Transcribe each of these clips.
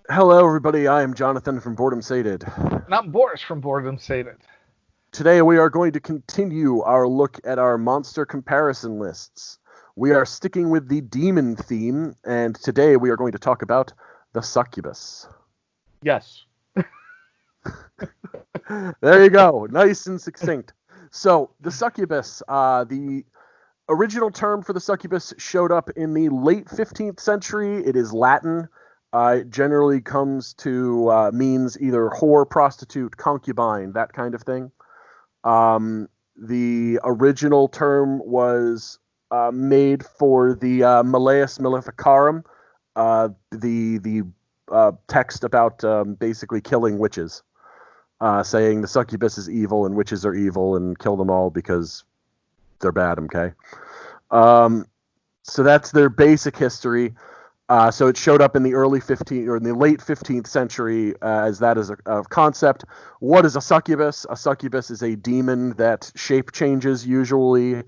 Hello, everybody. I am Jonathan from Boredom Sated. And I'm Boris from Boredom Sated. Today, we are going to continue our look at our monster comparison lists. We are sticking with the demon theme, and today we are going to talk about the succubus. Yes. There you go. Nice and succinct. So, the succubus, the original term for the succubus showed up in the late 15th century. It is Latin. It generally comes to means either whore, prostitute, concubine, that kind of thing. The original term was made for the Malleus Maleficarum, the text about basically killing witches, saying the succubus is evil and witches are evil and kill them all because they're bad. Okay, so that's their basic history. So it showed up in the early 15th or in the late 15th century as that is a concept. What is a succubus? A succubus is a demon that shape changes usually.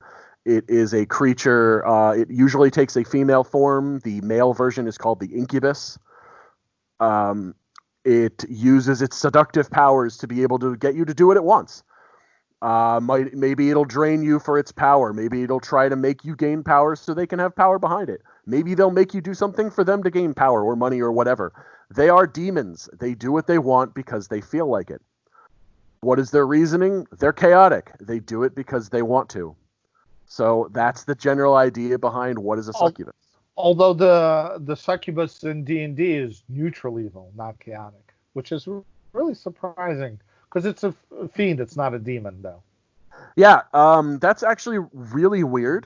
It is a creature. It usually takes a female form. The male version is called the incubus. It uses its seductive powers to be able to get you to do what it wants. Maybe it'll drain you for its power. Maybe it'll try to make you gain power so they can have power behind it. Maybe they'll make you do something for them to gain power or money or whatever. They are demons. They do what they want because they feel like it. What is their reasoning? They're chaotic. They do it because they want to. So that's the general idea behind what is a succubus. Although the succubus in D&D is neutral evil, not chaotic, which is really surprising because it's a fiend. It's not a demon, though. Yeah, that's actually really weird.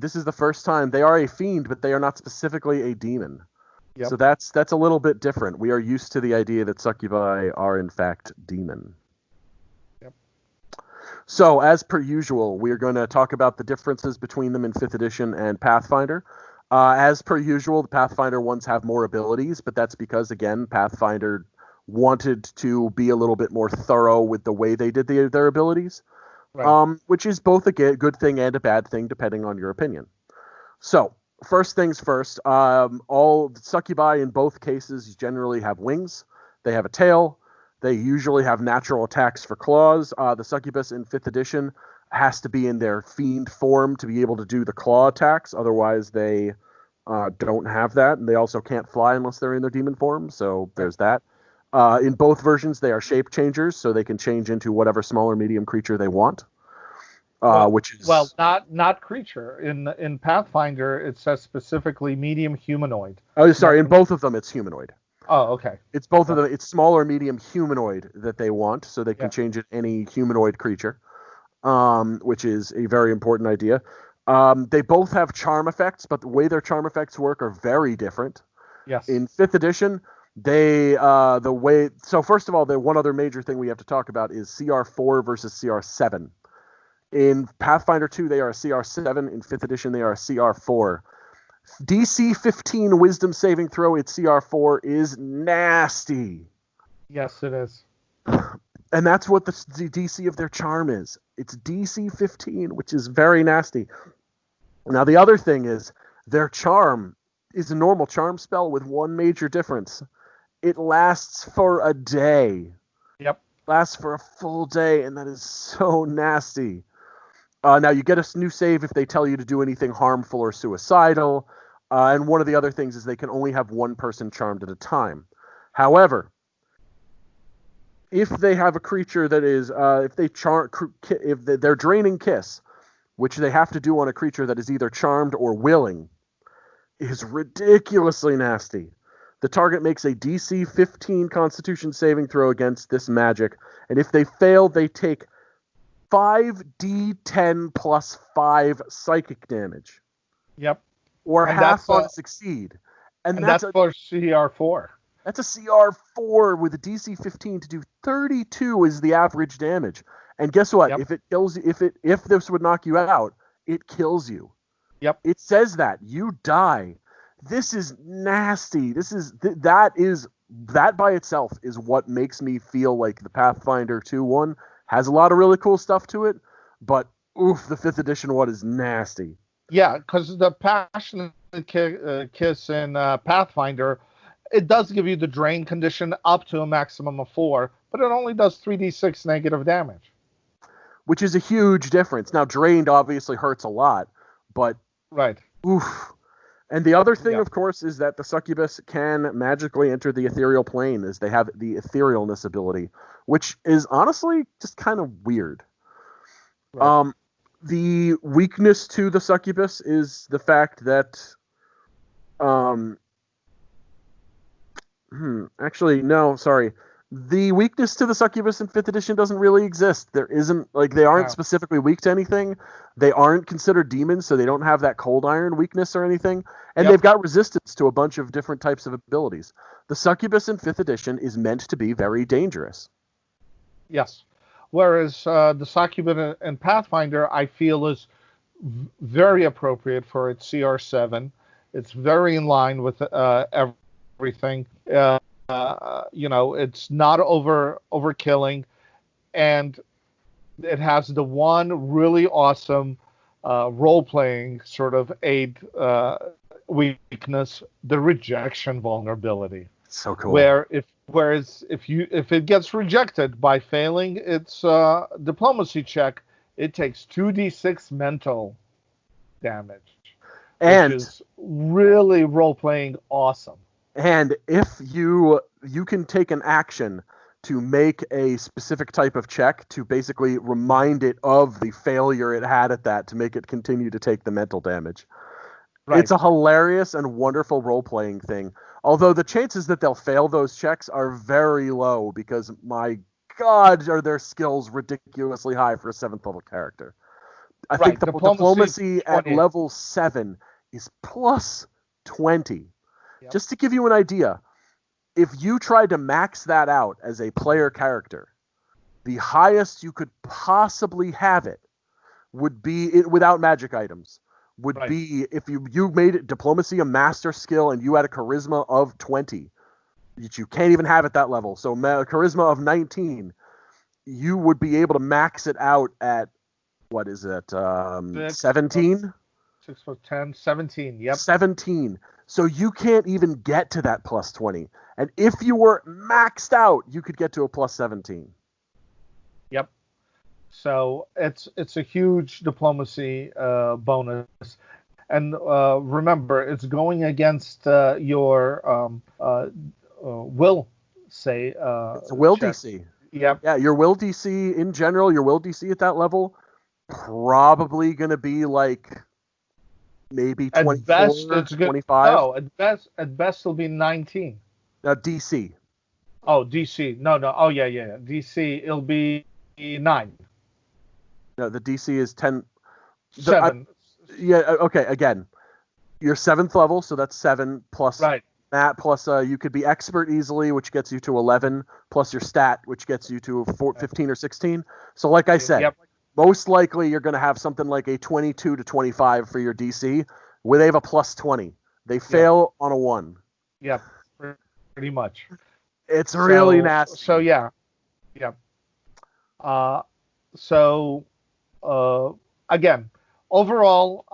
This is the first time they are a fiend, but they are not specifically a demon. Yep. So that's a little bit different. We are used to the idea that succubi are in fact demon. Yep. So as per usual, we are going to talk about the differences between them in 5th edition and Pathfinder. As per usual, the Pathfinder ones have more abilities, but that's because, again, Pathfinder wanted to be a little bit more thorough with the way they did their abilities. Right. Which is both a good thing and a bad thing, depending on your opinion. So, first things first, all succubi in both cases generally have wings. They have a tail. They usually have natural attacks for claws. The succubus in 5th edition has to be in their fiend form to be able to do the claw attacks. Otherwise, they don't have that. And they also can't fly unless they're in their demon form. So, there's that. In both versions, they are shape changers, so they can change into whatever small or medium creature they want. Which is not creature. In Pathfinder, it says specifically medium humanoid. sorry. In both of them, it's humanoid. Oh, okay. It's both of them. It's small or medium humanoid that they want, so they can change it any humanoid creature, which is a very important idea. They both have charm effects, but the way their charm effects work are very different. Yes. In 5th edition, so first of all, the one other major thing we have to talk about is CR4 versus CR7. In Pathfinder 2, they are a CR7. In 5th edition, they are a CR4. DC 15 Wisdom saving throw at CR4 is nasty. Yes, it is. And that's what the DC of their charm is. It's DC 15, which is very nasty. Now, the other thing is their charm is a normal charm spell with one major difference. It lasts for a day. Yep. Lasts for a full day, and that is so nasty. Now, you get a new save if they tell you to do anything harmful or suicidal. And one of the other things is they can only have one person charmed at a time. However, if they have a creature that is, if they're draining kiss, which they have to do on a creature that is either charmed or willing, is ridiculously nasty. The target makes a DC 15 Constitution saving throw against this magic, and if they fail, they take 5d10 plus 5 psychic damage. Yep. Or half on succeed. And that's for CR4. That's a CR4 with a DC 15 to do 32 is the average damage. And guess what? Yep. If it kills you, if this would knock you out, it kills you. Yep. It says that you die. This is nasty. That by itself is what makes me feel like the Pathfinder 2 one has a lot of really cool stuff to it, but oof, the 5th edition one is nasty. Yeah, because the passionate kiss in Pathfinder, it does give you the drain condition up to a maximum of 4, but it only does 3d6 negative damage. Which is a huge difference. Now, drained obviously hurts a lot, but Right. oof. And the other thing, of course, is that the succubus can magically enter the ethereal plane, as they have the etherealness ability, which is honestly just kind of weird. Right. The weakness to the succubus is the fact that, actually, no, sorry. The weakness to the succubus in 5th edition doesn't really exist. There isn't, like, they aren't specifically weak to anything. They aren't considered demons, so they don't have that cold iron weakness or anything. And they've got resistance to a bunch of different types of abilities. The succubus in 5th edition is meant to be very dangerous. Yes. Whereas the succubus in Pathfinder, I feel, is very appropriate for its CR7. It's very in line with everything. It's not overkilling, and it has the one really awesome role-playing sort of aid weakness, the rejection vulnerability. So cool. Whereas if it gets rejected by failing its diplomacy check, it takes 2d6 mental damage, which is really role-playing awesome. And if you can take an action to make a specific type of check to basically remind it of the failure it had at that to make it continue to take the mental damage. Right. It's a hilarious and wonderful role-playing thing. Although the chances that they'll fail those checks are very low because, my God, are their skills ridiculously high for a 7th level character. I think the diplomacy at level 7 is plus 20. Yep. Just to give you an idea, if you tried to max that out as a player character, the highest you could possibly have it would be, without magic items, would be if you made diplomacy a master skill and you had a charisma of 20. You can't even have it that level. So charisma of 19, you would be able to max it out at, what is it, 17? 6 plus 10, 17, yep. 17. So you can't even get to that plus 20. And if you were maxed out, you could get to a plus 17. Yep. So it's a huge diplomacy bonus. And remember, it's going against your will, say. It's a will check. DC. Yep. Yeah, your will DC in general, your will DC at that level, probably going to be like maybe 24, at best, it's 25. No, at best it'll be 19. DC. Oh, DC. No. Oh, yeah. DC, it'll be 9. No, the DC is 10. 7. Okay, again, you're 7th level, so that's 7 plus that, plus you could be expert easily, which gets you to 11, plus your stat, which gets you to 15 or 16. So like I said, most likely you're going to have something like a 22 to 25 for your DC, where they have a plus 20. They fail on a 1. Yep, pretty much. It's really nasty. So, yeah. Yep. Again, overall,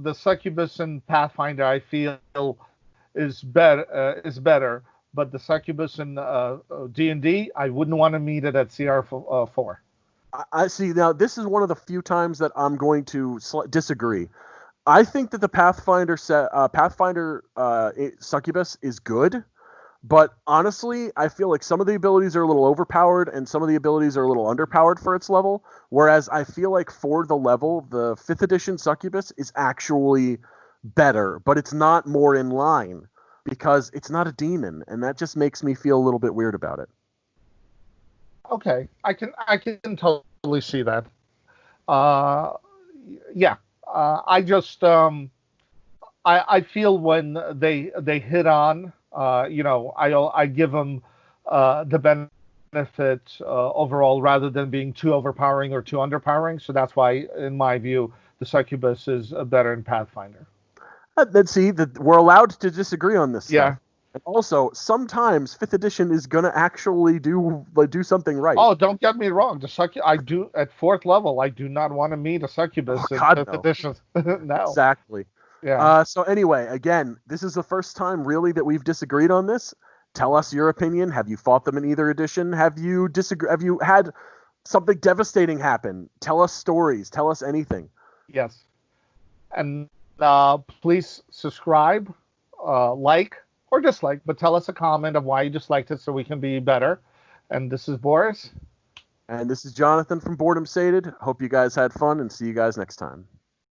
the Succubus in Pathfinder, I feel, is better. But the Succubus in D&D, I wouldn't want to meet it at CR4. I see. Now, this is one of the few times that I'm going to disagree. I think that the Pathfinder Succubus is good, but honestly, I feel like some of the abilities are a little overpowered and some of the abilities are a little underpowered for its level, whereas I feel like for the level, the 5th edition Succubus is actually better, but it's not more in line because it's not a demon, and that just makes me feel a little bit weird about it. Okay, I can totally see that. I just I feel when they hit on, I give them the benefit overall rather than being too overpowering or too underpowering. So that's why, in my view, the Succubus is better in Pathfinder. Let's see, we're allowed to disagree on this stuff. Yeah. And also, sometimes 5th edition is going to actually do something right. Oh, don't get me wrong. I do at 4th level. I do not want to meet a Succubus in 5th edition. No. Exactly. Yeah. So anyway, again, this is the first time really that we've disagreed on this. Tell us your opinion. Have you fought them in either edition? Have you disagree? Have you had something devastating happen? Tell us stories. Tell us anything. Yes. And please subscribe, like, or dislike, but tell us a comment of why you disliked it so we can be better. And this is Boris. And this is Jonathan from Boredom Sated. Hope you guys had fun and see you guys next time.